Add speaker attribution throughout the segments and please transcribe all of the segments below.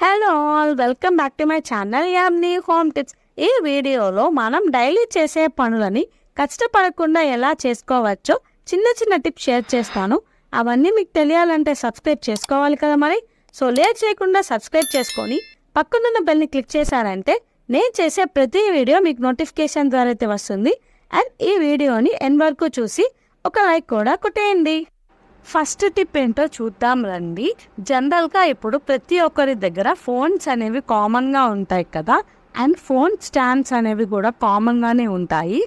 Speaker 1: Hello all welcome back to my channel Yamini home tips. ఈ వీడియోలో మనం డైలీ చేసే పనులని కష్టపడకుండా ఎలా చేసుకోవచ్చో చిన్న చిన్న టిప్స్ షేర్ చేస్తాను. అవన్నీ మీకు తెలియాలంటే సబ్స్క్రైబ్ చేసుకోవాలి కదా మరి. సో లేట్ చేయకుండా సబ్స్క్రైబ్ చేసుకొని పక్కనున్న బెల్ని క్లిక్ చేశారంటే నేను చేసే ప్రతి వీడియో మీకు నోటిఫికేషన్ ద్వారా అయితే వస్తుంది. అండ్ ఈ వీడియోని ఎండ్ వరకు చూసి ఒక లైక్ కూడా కొట్టేయండి. ఫస్ట్ టిప్ ఏంటో చూద్దాం రండి. జనరల్గా ఇప్పుడు ప్రతి ఒక్కరి దగ్గర ఫోన్స్ అనేవి కామన్గా ఉంటాయి కదా, అండ్ ఫోన్ స్టాండ్స్ అనేవి కూడా కామన్గానే ఉంటాయి.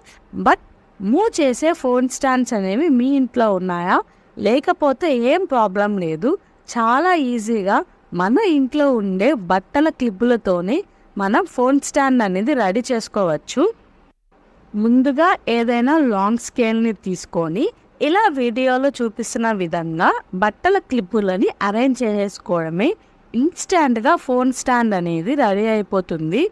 Speaker 1: బట్ మూవ్ చేసే ఫోన్ స్టాండ్స్ అనేవి మీ ఇంట్లో ఉన్నాయా? లేకపోతే ఏం ప్రాబ్లం లేదు, చాలా ఈజీగా మన ఇంట్లో ఉండే బట్టల క్లిప్పులతోనే మనం ఫోన్ స్టాండ్ అనేది రెడీ చేసుకోవచ్చు. ముందుగా ఏదైనా లాంగ్ స్కేల్ని తీసుకొని ఇలా వీడియోలో చూపిస్తున్న విధంగా బట్టల క్లిప్పులని అరేంజ్ చేసుకోవడమే ఇన్స్టాంట్గా ఫోన్ స్టాండ్ అనేది రెడీ అయిపోతుంది.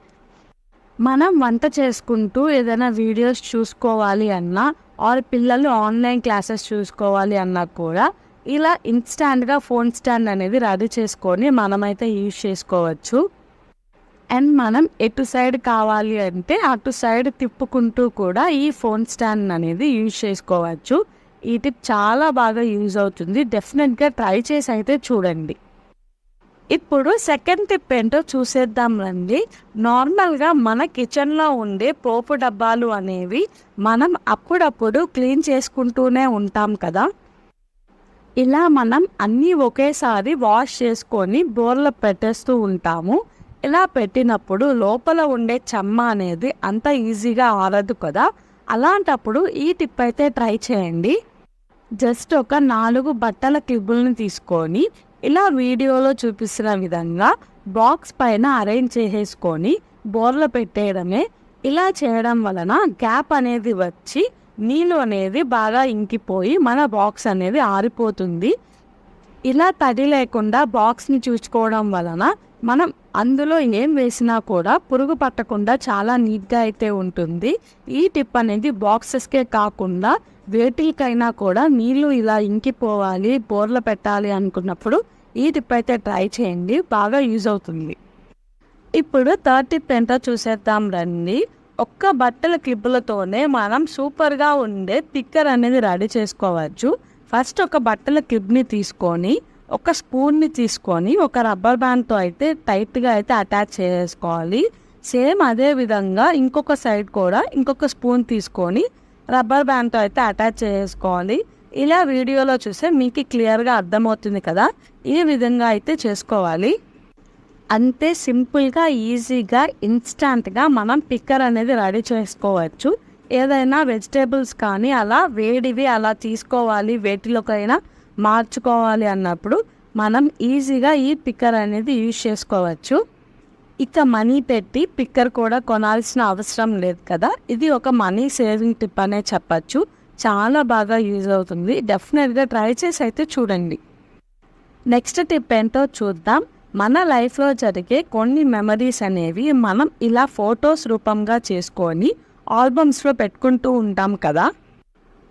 Speaker 1: మనం వంట చేసుకుంటూ ఏదైనా వీడియోస్ చూసుకోవాలి అన్నా ఆర్ పిల్లలు ఆన్లైన్ క్లాసెస్ చూసుకోవాలి అన్నా కూడా ఇలా ఇన్స్టాంట్గా ఫోన్ స్టాండ్ అనేది రెడీ చేసుకొని మనమైతే యూజ్ చేసుకోవచ్చు. అండ్ మనం ఎటు సైడ్ కావాలి అంటే అటు సైడ్ తిప్పుకుంటూ కూడా ఈ ఫోన్ స్టాండ్ అనేది యూజ్ చేసుకోవచ్చు. ఈ టిప్ చాలా బాగా యూజ్ అవుతుంది, డెఫినెట్గా ట్రై చేసి అయితే చూడండి. ఇప్పుడు సెకండ్ టిప్ ఏంటో చూసేద్దాం రండి. నార్మల్గా మన కిచెన్లో ఉండే పోపు డబ్బాలు అనేవి మనం అప్పుడప్పుడు క్లీన్ చేసుకుంటూనే ఉంటాం కదా. ఇలా మనం అన్నీ ఒకేసారి వాష్ చేసుకొని బోర్లో పెట్టేస్తూ ఉంటాము. ఇలా పెట్టినప్పుడు లోపల ఉండే చెమ్మ అనేది అంత ఈజీగా ఆరదు కదా. అలాంటప్పుడు ఈ టిప్ అయితే ట్రై చేయండి. జస్ట్ ఒక 4 బట్టల క్లిప్పులను తీసుకొని ఇలా వీడియోలో చూపిస్తున్న విధంగా బాక్స్ పైన అరేంజ్ చేసేసుకొని బోర్లో పెట్టేయడమే. ఇలా చేయడం వలన గ్యాప్ అనేది వచ్చి నీళ్ళు అనేది బాగా ఇంకిపోయి మన బాక్స్ అనేది ఆరిపోతుంది. ఇలా తడి లేకుండా బాక్స్ని చూసుకోవడం వలన మనం అందులో ఏం వేసినా కూడా పురుగు పట్టకుండా చాలా నీట్గా అయితే ఉంటుంది. ఈ టిప్ అనేది బాక్సెస్కే కాకుండా వేటికైనా కూడా నీళ్ళు ఇలా ఇంకిపోవాలి, బోర్లో పెట్టాలి అనుకున్నప్పుడు ఈ టిప్ అయితే ట్రై చేయండి, బాగా యూజ్ అవుతుంది. ఇప్పుడు థర్డ్ టిప్ ఏంటో చూసేద్దాం రండి. ఒక్క బట్టల క్లిప్పులతోనే మనం సూపర్గా ఉండే పిక్కర్ అనేది రెడీ చేసుకోవచ్చు. ఫస్ట్ ఒక బట్టల క్లిప్ని తీసుకొని ఒక స్పూన్ని తీసుకొని ఒక రబ్బర్ బ్యాండ్తో అయితే టైట్గా అయితే అటాచ్ చేసుకోవాలి. సేమ్ అదే విధంగా ఇంకొక సైడ్ కూడా ఇంకొక స్పూన్ తీసుకొని రబ్బర్ బ్యాండ్తో అయితే అటాచ్ చేసుకోవాలి. ఇలా వీడియోలో చూస్తే మీకు క్లియర్గా అర్థమవుతుంది కదా, ఈ విధంగా అయితే చేసుకోవాలి. అంతే సింపుల్గా ఈజీగా ఇన్స్టాంట్గా మనం పిక్కర్ అనేది రెడీ చేసుకోవచ్చు. ఏదైనా వెజిటేబుల్స్ కానీ అలా వేడివి అలా తీసుకోవాలి, వేటిలోకైనా మార్చుకోవాలి అన్నప్పుడు మనం ఈజీగా ఈ పిక్కర్ అనేది యూజ్ చేసుకోవచ్చు. ఇక మనీ పెట్టి పిక్కర్ కూడా కొనాల్సిన అవసరం లేదు కదా. ఇది ఒక మనీ సేవింగ్ టిప్ అనే చెప్పచ్చు, చాలా బాగా యూజ్ అవుతుంది. డెఫినెట్గా ట్రై చేసి అయితే చూడండి. నెక్స్ట్ టిప్ ఏంటో చూద్దాం. మన లైఫ్లో జరిగే కొన్ని మెమరీస్ అనేవి మనం ఇలా ఫొటోస్ రూపంగా చేసుకొని ఆల్బమ్స్లో పెట్టుకుంటూ ఉంటాం కదా.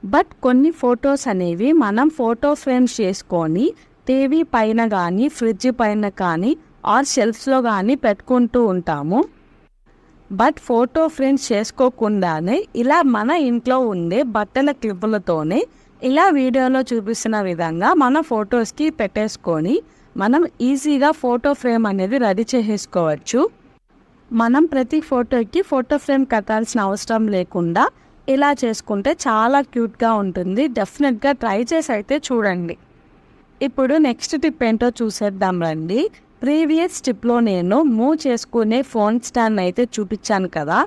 Speaker 1: బట్ కొన్ని ఫొటోస్ అనేవి మనం ఫోటో ఫ్రేమ్స్ చేసుకొని టీవీ పైన కానీ ఫ్రిడ్జ్ పైన కానీ ఆర్ షెల్ఫ్స్లో కానీ పెట్టుకుంటూ ఉంటాము. బట్ ఫోటో ఫ్రేమ్స్ చేసుకోకుండానే ఇలా మన ఇంట్లో ఉండే బట్టల క్లిప్పులతోనే ఇలా వీడియోలో చూపిస్తున్న విధంగా మన ఫొటోస్కి పెట్టేసుకొని మనం ఈజీగా ఫోటో ఫ్రేమ్ అనేది రెడీ చేసేసుకోవచ్చు. మనం ప్రతి ఫోటోకి ఫోటో ఫ్రేమ్ కట్టాల్సిన అవసరం లేకుండా ఇలా చేసుకుంటే చాలా క్యూట్గా ఉంటుంది. డెఫినెట్గా ట్రై చేసి అయితే చూడండి. ఇప్పుడు నెక్స్ట్ టిప్ ఏంటో చూసేద్దాం రండి. ప్రీవియస్ టిప్లో నేను మూవ్ చేసుకునే ఫోన్ స్టాండ్ అయితే చూపించాను కదా.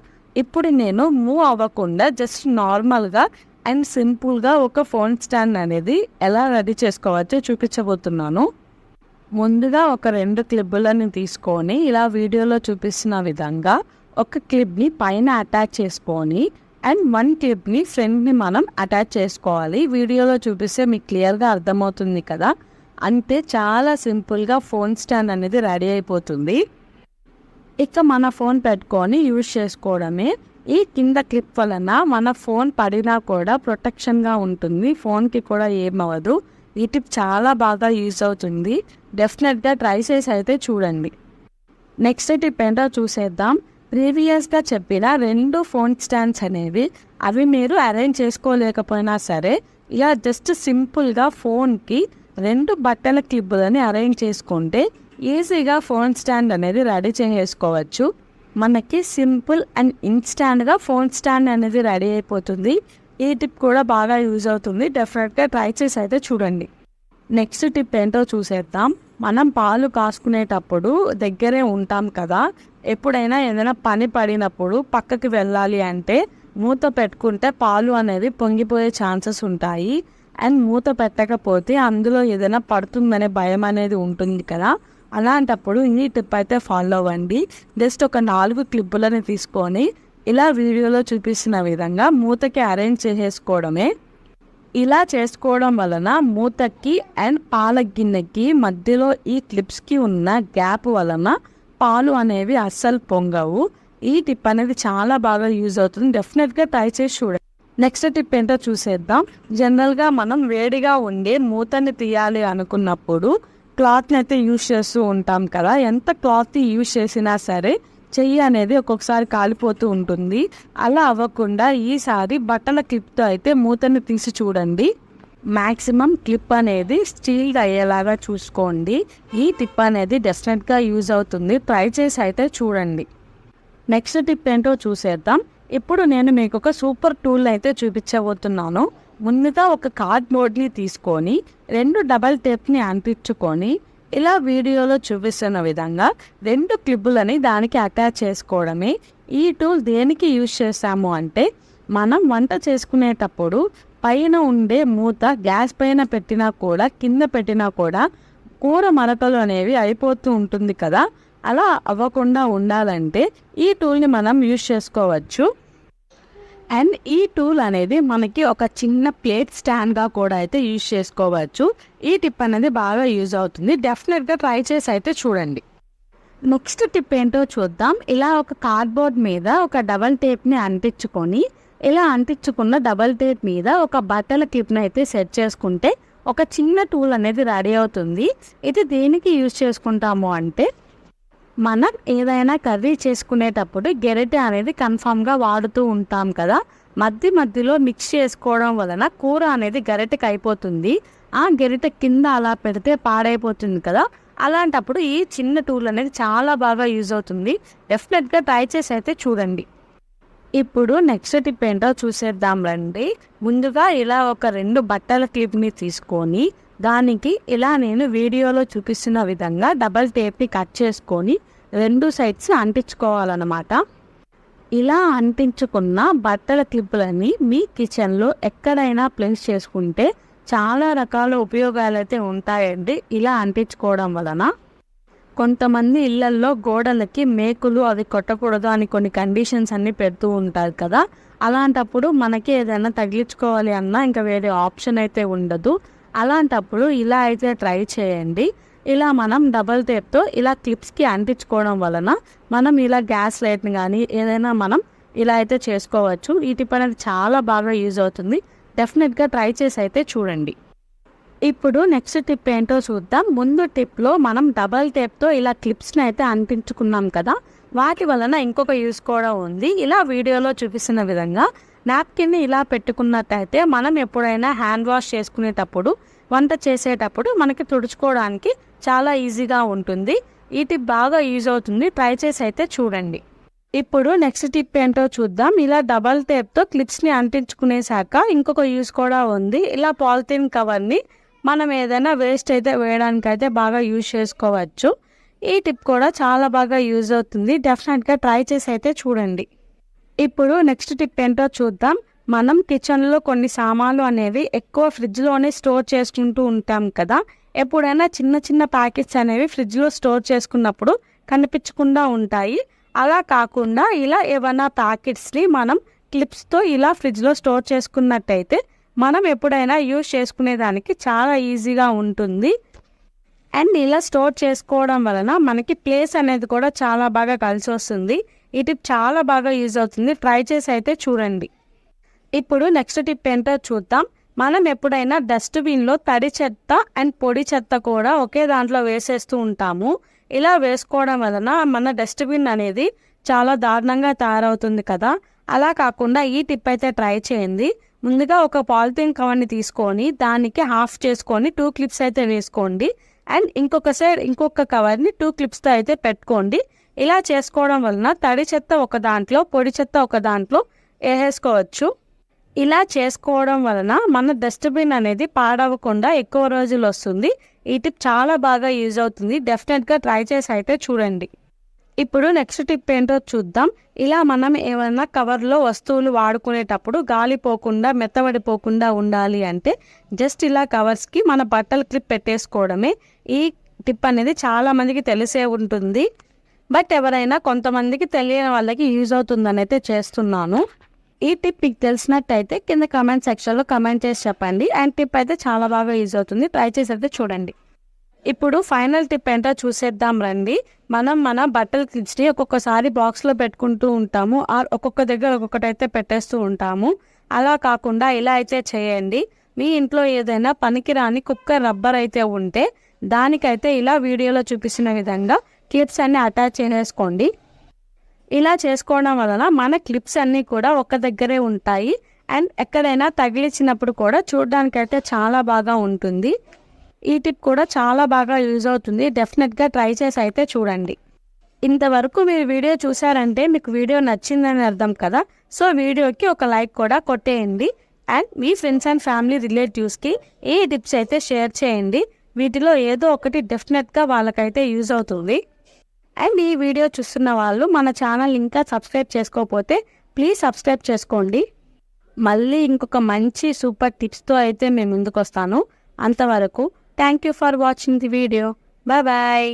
Speaker 1: ఇప్పుడు నేను మూవ్ అవ్వకుండా జస్ట్ నార్మల్గా అండ్ సింపుల్గా ఒక ఫోన్ స్టాండ్ అనేది ఎలా రెడీ చేసుకోవచ్చో చూపించబోతున్నాను. ముందుగా ఒక 2 క్లిప్పులను తీసుకొని ఇలా వీడియోలో చూపిస్తున్న విధంగా ఒక క్లిప్ని పైన అటాచ్ చేసుకొని అండ్ 1 క్లిప్ని ఫ్రంట్ని మనం అటాచ్ చేసుకోవాలి. వీడియోలో చూపిస్తే మీకు క్లియర్గా అర్థమవుతుంది కదా. అంతే, చాలా సింపుల్గా ఫోన్ స్టాండ్ అనేది రెడీ అయిపోతుంది. ఇక మన ఫోన్ పెట్టుకొని యూజ్ చేసుకోవడమే. ఈ కింద క్లిప్ వలన మన ఫోన్ పడినా కూడా ప్రొటెక్షన్గా ఉంటుంది, ఫోన్కి కూడా ఏమవ్వదు. ఈ టిప్ చాలా బాగా యూజ్ అవుతుంది, డెఫినెట్గా ట్రై చేసి అయితే చూడండి. నెక్స్ట్ టిప్ ఏంటో చూసేద్దాం. ప్రీవియస్గా చెప్పిన 2 ఫోన్ స్టాండ్స్ అనేవి అవి మీరు అరేంజ్ చేసుకోలేకపోయినా సరే ఇలా జస్ట్ సింపుల్గా ఫోన్కి 2 బట్టల క్లిప్పులని అరేంజ్ చేసుకుంటే ఈజీగా ఫోన్ స్టాండ్ అనేది రెడీ చేసుకోవచ్చు. మనకి సింపుల్ అండ్ ఇన్స్టాంట్గా ఫోన్ స్టాండ్ అనేది రెడీ అయిపోతుంది. ఈ టిప్ కూడా బాగా యూజ్ అవుతుంది. డెఫినెట్గా ట్రై చేసి అయితే చూడండి. నెక్స్ట్ టిప్ ఏంటో చూసేద్దాం. మనం పాలు కాసుకునేటప్పుడు దగ్గరే ఉంటాం కదా, ఎప్పుడైనా ఏదైనా పని పడినప్పుడు పక్కకి వెళ్ళాలి అంటే మూత పెట్టుకుంటే పాలు అనేది పొంగిపోయే ఛాన్సెస్ ఉంటాయి. అండ్ మూత పెట్టకపోతే అందులో ఏదైనా పడుతుందనే భయం అనేది ఉంటుంది కదా, అలాంటప్పుడు ఈ టిప్ అయితే ఫాలో అవ్వండి. జస్ట్ ఒక 4 క్లిప్పులని తీసుకొని ఇలా వీడియోలో చూపిస్తున్న విధంగా మూతకి అరేంజ్ చేసేసుకోవడమే. ఇలా చేసుకోవడం వలన మూతకి అండ్ పాల గిన్నెకి మధ్యలో ఈ క్లిప్స్కి ఉన్న గ్యాప్ వలన పాలు అనేవి అస్సలు పొంగవు. ఈ టిప్ అనేది చాలా బాగా యూజ్ అవుతుంది. డెఫినెట్గా ట్రై చేసి చూడండి. నెక్స్ట్ టిప్ ఏంటో చూసేద్దాం. జనరల్గా మనం వేడిగా ఉండే మూతని తీయాలి అనుకున్నప్పుడు క్లాత్ని అయితే యూజ్ చేస్తూ ఉంటాం కదా. ఎంత క్లాత్ యూజ్ చేసినా సరే చెయ్యి అనేది ఒక్కొక్కసారి కాలిపోతూ ఉంటుంది. అలా అవ్వకుండా ఈసారి బట్టల క్లిప్తో అయితే మూతని తీసి చూడండి. మ్యాక్సిమం క్లిప్ అనేది స్టీల్గా అయ్యేలాగా చూసుకోండి. ఈ టిప్ అనేది డెఫినెట్గా యూజ్ అవుతుంది. ట్రై చేసి అయితే చూడండి. నెక్స్ట్ టిప్ ఏంటో చూసేద్దాం. ఇప్పుడు నేను మీకు ఒక సూపర్ టూల్ అయితే చూపించబోతున్నాను. ముందుగా ఒక కార్డ్బోర్డ్ని తీసుకొని 2 డబల్ టేప్ని అంటించుకొని ఇలా వీడియోలో చూపిస్తున్న విధంగా 2 క్లిప్పులని దానికి అటాచ్ చేసుకోవడమే. ఈ టూల్ దేనికి యూజ్ చేస్తాము అంటే మనం వంట చేసుకునేటప్పుడు పైన ఉండే మూత గ్యాస్ పైన పెట్టినా కూడా కింద పెట్టినా కూడా కూర మరకలు అనేవి అయిపోతూ ఉంటుంది కదా, అలా అవ్వకుండా ఉండాలంటే ఈ టూల్ని మనం యూజ్ చేసుకోవచ్చు. అండ్ ఈ టూల్ అనేది మనకి ఒక చిన్న ప్లేట్ స్టాండ్గా కూడా అయితే యూజ్ చేసుకోవచ్చు. ఈ టిప్ అనేది బాగా యూజ్ అవుతుంది. డెఫినెట్గా ట్రై చేసి అయితే చూడండి. నెక్స్ట్ టిప్ ఏంటో చూద్దాం. ఇలా ఒక కార్డ్బోర్డ్ మీద ఒక డబల్ టేప్ని అంటించుకొని ఇలా అంటించుకున్న డబల్ టేప్ మీద ఒక బట్టల క్లిప్ని అయితే సెట్ చేసుకుంటే ఒక చిన్న టూల్ అనేది రెడీ అవుతుంది. ఇది దేనికి యూజ్ చేసుకుంటాము అంటే మనం ఏదైనా కర్రీ చేసుకునేటప్పుడు గెరిటె అనేది కన్ఫామ్గా వాడుతూ ఉంటాం కదా. మధ్యలో మిక్స్ చేసుకోవడం వలన కూర అనేది గరిటెకి అయిపోతుంది. ఆ గెరిటె కింద అలా పెడితే పాడైపోతుంది కదా, అలాంటప్పుడు ఈ చిన్న టూల్ అనేది చాలా బాగా యూజ్ అవుతుంది. డెఫినెట్గా ట్రై చేసి అయితే చూడండి. ఇప్పుడు నెక్స్ట్ టిప్ ఏంటో చూసేద్దాం రండి. ముందుగా ఇలా ఒక 2 బట్టల క్లిప్ని తీసుకొని దానికి ఇలా నేను వీడియోలో చూపిస్తున్న విధంగా డబల్ టేప్ని కట్ చేసుకొని 2 సైడ్స్ అంటించుకోవాలన్నమాట. ఇలా అంటించుకున్న బట్టల క్లిప్పులని మీ కిచెన్లో ఎక్కడైనా ప్లేస్ చేసుకుంటే చాలా రకాల ఉపయోగాలు అయితే ఉంటాయండి ఇలా అంటించుకోవడం వలన. కొంతమంది ఇళ్లల్లో గోడలకి మేకులు అవి కొట్టకూడదు అని కొన్ని కండిషన్స్ అన్నీ పెడుతూ ఉంటారు కదా, అలాంటప్పుడు మనకి ఏదైనా తగిలించుకోవాలి అన్నా ఇంకా వేరే ఆప్షన్ అయితే ఉండదు. అలాంటప్పుడు ఇలా అయితే ట్రై చేయండి. ఇలా మనం డబల్ టేప్తో ఇలా క్లిప్స్కి అంటించుకోవడం వలన మనం ఇలా గ్యాస్ లైట్ని కానీ ఏదైనా మనం ఇలా అయితే చేసుకోవచ్చు. ఈ టిప్ అనేది చాలా బాగా యూజ్ అవుతుంది. డెఫినెట్గా ట్రై చేసి అయితే చూడండి. ఇప్పుడు నెక్స్ట్ టిప్ ఏంటో చూద్దాం. ముందు టిప్లో మనం డబల్ టేప్తో ఇలా క్లిప్స్ని అయితే అంటించుకున్నాం కదా, వాటి వలన ఇంకొక యూజ్ కూడా ఉంది. ఇలా వీడియోలో చూపిస్తున్న విధంగా నాప్కిన్ని ఇలా పెట్టుకున్నట్టయితే మనం ఎప్పుడైనా హ్యాండ్ వాష్ చేసుకునేటప్పుడు వంట చేసేటప్పుడు మనకి తుడుచుకోవడానికి చాలా ఈజీగా ఉంటుంది. ఈ టిప్ బాగా యూజ్ అవుతుంది. ట్రై చేసి అయితే చూడండి. ఇప్పుడు నెక్స్ట్ టిప్ ఏంటో చూద్దాం. ఇలా డబల్ టేప్తో క్లిప్స్ని అంటించుకునేసాక ఇంకొక యూజ్ కూడా ఉంది. ఇలా పాలిథిన్ కవర్ని మనం ఏదైనా వేస్ట్ అయితే వేయడానికి అయితే బాగా యూజ్ చేసుకోవచ్చు. ఈ టిప్ కూడా చాలా బాగా యూజ్ అవుతుంది. డెఫినెట్గా ట్రై చేసి అయితే చూడండి. ఇప్పుడు నెక్స్ట్ టిప్ ఏంటో చూద్దాం. మనం కిచెన్లో కొన్ని సామాన్లు అనేవి ఎక్కువ ఫ్రిడ్జ్లోనే స్టోర్ చేసుకుంటూ ఉంటాం కదా, ఎప్పుడైనా చిన్న చిన్న ప్యాకెట్స్ అనేవి ఫ్రిడ్జ్లో స్టోర్ చేసుకున్నప్పుడు కనిపించకుండా ఉంటాయి. అలా కాకుండా ఇలా ఏమైనా ప్యాకెట్స్ని మనం క్లిప్స్తో ఇలా ఫ్రిడ్జ్లో స్టోర్ చేసుకున్నట్టయితే మనం ఎప్పుడైనా యూజ్ చేసుకునేదానికి చాలా ఈజీగా ఉంటుంది. అండ్ ఇలా స్టోర్ చేసుకోవడం వలన మనకి ప్లేస్ అనేది కూడా చాలా బాగా కలిసి వస్తుంది. ఈ టిప్ చాలా బాగా యూజ్ అవుతుంది. ట్రై చేసి అయితే చూడండి. ఇప్పుడు నెక్స్ట్ టిప్ ఏంటో చూద్దాం. మనం ఎప్పుడైనా డస్ట్బిన్లో తడి చెత్త అండ్ పొడి చెత్త కూడా ఒకే దాంట్లో వేసేస్తూ ఉంటాము. ఇలా వేసుకోవడం వలన మన డస్ట్బిన్ అనేది చాలా దారుణంగా తయారవుతుంది కదా. అలా కాకుండా ఈ టిప్ అయితే ట్రై చేయండి. ముందుగా ఒక పాలిథిన్ కవర్ని తీసుకొని దానికి హాఫ్ చేసుకొని 2 క్లిప్స్ అయితే వేసుకోండి. అండ్ ఇంకొక సైడ్ ఇంకొక కవర్ని 2 క్లిప్స్తో అయితే పెట్టుకోండి. ఇలా చేసుకోవడం వలన తడి చెత్త ఒక దాంట్లో, పొడి చెత్త ఒక దాంట్లో వేసేసుకోవచ్చు. ఇలా చేసుకోవడం వలన మన డస్ట్బిన్ అనేది పాడవకుండా ఎక్కువ రోజులు వస్తుంది. ఈ టిప్ చాలా బాగా యూజ్ అవుతుంది. డెఫినెట్గా ట్రై చేసి అయితే చూడండి. ఇప్పుడు నెక్స్ట్ టిప్ ఏంటో చూద్దాం. ఇలా మనం ఏమైనా కవర్లో వస్తువులు వాడుకునేటప్పుడు గాలిపోకుండా మెత్తబడిపోకుండా ఉండాలి అంటే జస్ట్ ఇలా కవర్స్కి మన బట్టల క్లిప్ పెట్టేసుకోవడమే. ఈ టిప్ అనేది చాలా మందికి తెలిసే ఉంటుంది, బట్ ఎవరైనా కొంతమందికి తెలియని వాళ్ళకి యూజ్ అవుతుందని అయితే చేస్తున్నాను. ఈ టిప్ మీకు తెలిసినట్టయితే కింద కమెంట్ సెక్షన్లో కమెంట్ చేసి చెప్పండి. అండ్ టిప్ అయితే చాలా బాగా యూజ్ అవుతుంది. ట్రై చేసి అయితే చూడండి. ఇప్పుడు ఫైనల్ టిప్ ఏంటో చూసేద్దాం రండి. మనం మన బట్టల క్లిప్స్ని ఒక్కొక్కసారి బాక్స్లో పెట్టుకుంటూ ఉంటాము, ఒక్కొక్క దగ్గర ఒక్కొక్కటైతే పెట్టేస్తూ ఉంటాము. అలా కాకుండా ఇలా అయితే చేయండి. మీ ఇంట్లో ఏదైనా పనికిరాని కుక్క రబ్బర్ అయితే ఉంటే దానికైతే ఇలా వీడియోలో చూపిస్తున్న విధంగా క్లిప్స్ అన్ని అటాచ్ చేసేసుకోండి. ఇలా చేసుకోవడం వలన మన క్లిప్స్ అన్నీ కూడా ఒక దగ్గరే ఉంటాయి. అండ్ ఎక్కడైనా తగిలించినప్పుడు కూడా చూడడానికైతే చాలా బాగా ఉంటుంది. ఈ టిప్ కూడా చాలా బాగా యూజ్ అవుతుంది. డెఫినెట్గా ట్రై చేసి అయితే చూడండి. ఇంతవరకు మీరు వీడియో చూసారంటే మీకు వీడియో నచ్చిందని అర్థం కదా. సో వీడియోకి ఒక లైక్ కూడా కొట్టేయండి. అండ్ మీ ఫ్రెండ్స్ అండ్ ఫ్యామిలీ రిలేటివ్స్కి ఈ టిప్స్ అయితే షేర్ చేయండి. వీటిలో ఏదో ఒకటి డెఫినెట్గా వాళ్ళకైతే యూజ్ అవుతుంది. అండ్ ఈ వీడియో చూస్తున్న వాళ్ళు మన ఛానల్ ఇంకా సబ్స్క్రైబ్ చేసుకోకపోతే ప్లీజ్ సబ్స్క్రైబ్ చేసుకోండి. మళ్ళీ ఇంకొక మంచి సూపర్ టిప్స్తో అయితే మేము ముందుకు వస్తాను. అంతవరకు thank you for watching the video. Bye bye.